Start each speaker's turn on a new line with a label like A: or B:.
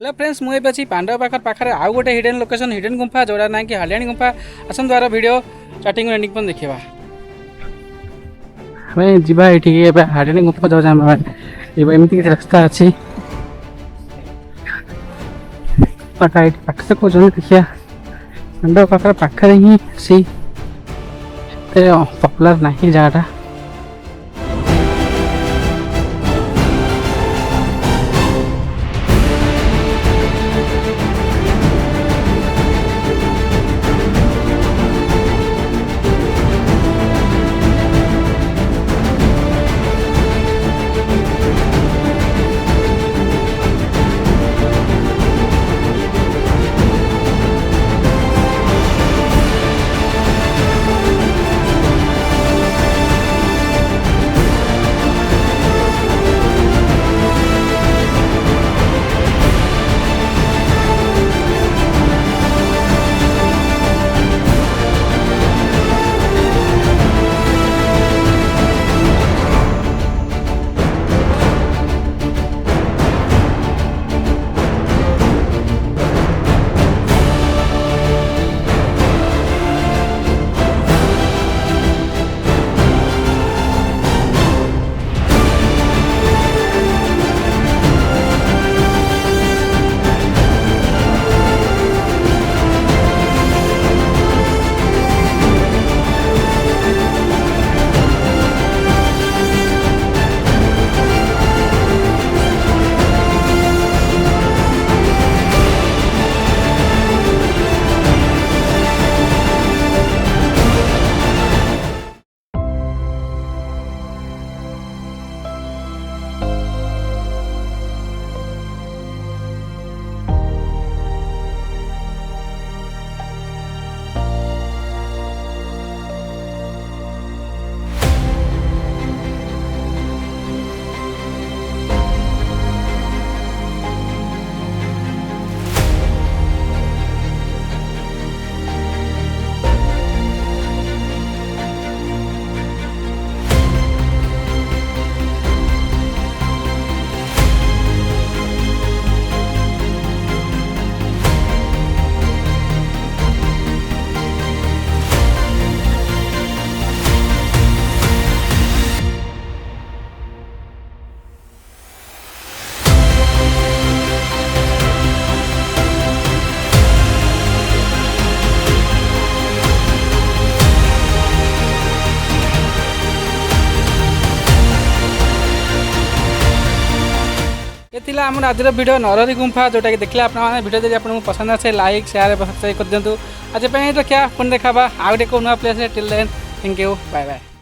A: Hello friends मुझे अच्छी पांडव पाखे आउ गोटे हिडन लोकेशन हिडन गुंफा जोड़ा ना कि हालियाणी गुंफा आसन द्वारा वीडियो स्टार्टिंग एंडिंग पर देखा हमें जीवा ये हालियाणी गुंफा जाऊँ एमती किसी रास्ता अच्छी पाखे कौन देखिए पांडव पाखे ही सी पपुलर ना जगह ये आम आज वीडियो नरहरी गुंफा जोटा कि देखले आपने वीडियो जब आपको पसंद आसे लाइक शेयर सब्सक्राइब कर दिंतु आज रखा पुणी देखा आउ गए को नुआ place till then thank you bye bye.